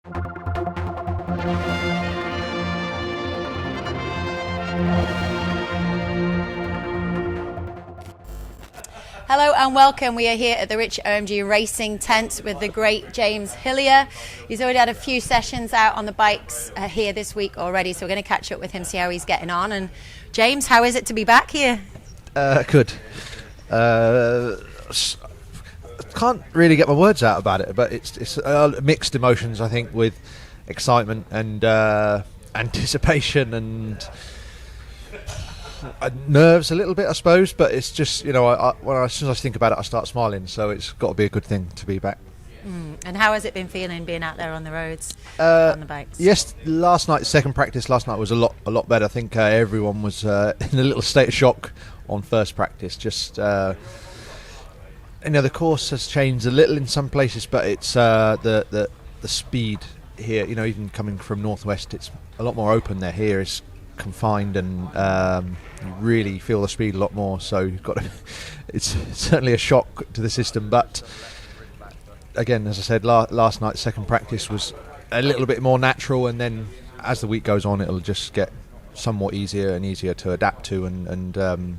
Hello and welcome. We are here at the RICH OMG Racing tent with the great James Hillier. He's already had a few sessions out on the bikes here this week already, so we're going to catch up with him, see how he's getting on. And James, how is it to be back here? Good. Can't really get my words out about it, but it's mixed emotions, I think, with excitement and anticipation and nerves a little bit, I suppose. But it's just, as soon as I think about it, I start smiling. So it's got to be a good thing to be back. And how has it been feeling being out there on the roads, on the bikes? Yes, second practice last night was a lot better. I think everyone was in a little state of shock on first practice. Just the course has changed a little in some places, but it's the speed here. Even coming from northwest, it's a lot more open there. Here is confined, and you really feel the speed a lot more. So you've got to, it's certainly a shock to the system, but again, as I said, last night's second practice was a little bit more natural, and then as the week goes on, it'll just get somewhat easier and easier to adapt to, and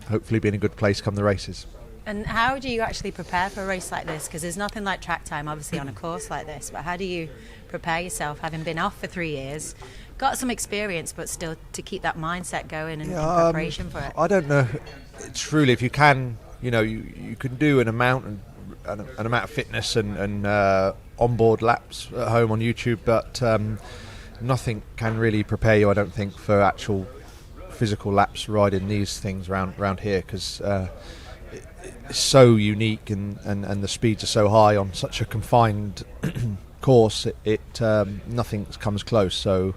hopefully be in a good place come the races. And how do you actually prepare for a race like this? Because there's nothing like track time, obviously, on a course like this. But how do you prepare yourself, having been off for 3 years, got some experience, but still to keep that mindset going and in preparation for it? I don't know. Truly, if you can, you can do an amount of fitness and onboard laps at home on YouTube, but nothing can really prepare you, I don't think, for actual physical laps riding these things round here, because it's so unique, and the speeds are so high on such a confined course. Nothing comes close. So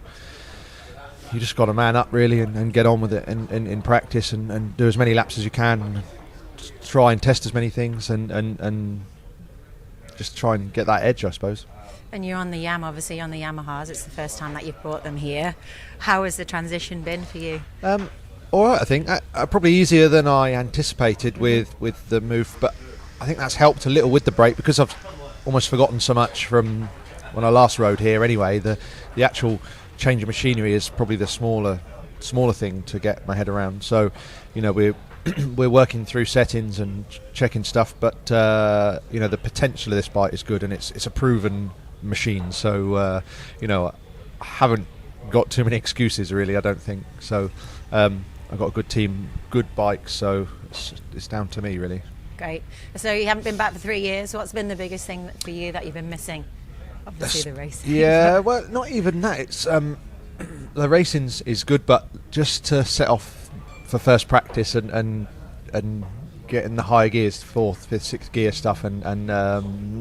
you just got to man up really and get on with it in practice and do as many laps as you can, and try and test as many things and just try and get that edge, I suppose. And you're on the obviously on the Yamahas. It's the first time that you've brought them here. How has the transition been for you? All right, I think probably easier than I anticipated with the move, but I think that's helped a little with the brake, because I've almost forgotten so much from when I last rode here. Anyway, the actual change of machinery is probably the smaller thing to get my head around. So, we're working through settings and checking stuff, but the potential of this bike is good, and it's a proven machine. So I haven't got too many excuses really, I don't think. So I've got a good team, good bikes, so it's down to me really. Great. So you haven't been back for 3 years. What's been the biggest thing for you that you've been missing? Obviously the racing. Yeah, well, not even that. It's the racing is good, but just to set off for first practice and get in the higher gears, 4th, 5th, 6th gear stuff, and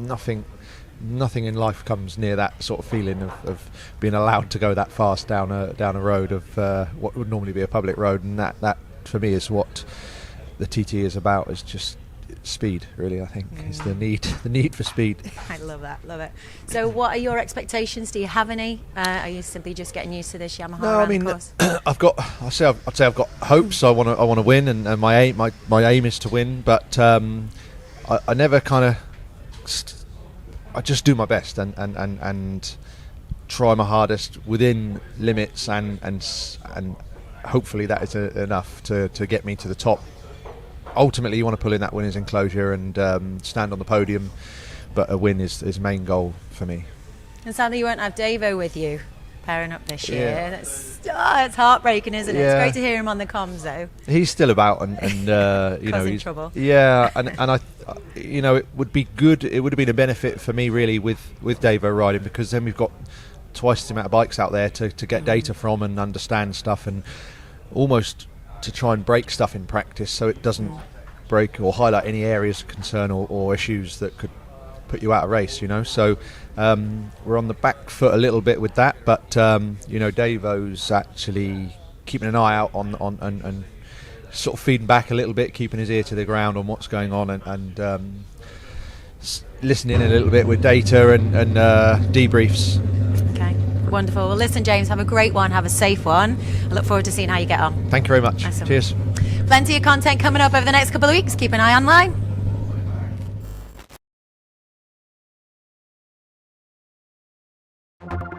nothing in life comes near that sort of feeling of being allowed to go that fast down a road of what would normally be a public road, and that for me is what the TT is about. Is just speed, really. I think is the need for speed. I love it. So what are your expectations? Do you have any? Are you simply just getting used to this Yamaha? No, I mean, I'd say I've got hopes. I want to win, and my aim is to win, but I never kind of I just do my best and try my hardest within limits, and hopefully that is enough to get me to the top. Ultimately, you want to pull in that winner's enclosure and stand on the podium, but a win is main goal for me. And sadly, you won't have Davo with you pairing up this year. Yeah. It's heartbreaking, isn't it? Yeah. It's great to hear him on the comms, though. He's still about, and Causing trouble. Yeah, and I, it would be good. It would have been a benefit for me really with Davo riding, because then we've got twice the amount of bikes out there to get data from and understand stuff, and almost to try and break stuff in practice so it doesn't break or highlight any areas of concern or issues that could put you out of race, so we're on the back foot a little bit with that, but Davo's actually keeping an eye out on and sort of feeding back a little bit, keeping his ear to the ground on what's going on, and listening a little bit with data and debriefs. Okay, wonderful. Well, listen, James, have a great one, have a safe one. I look forward to seeing how you get on. Thank you very much. Awesome. Cheers. Plenty of content coming up over the next couple of weeks. Keep an eye online. you.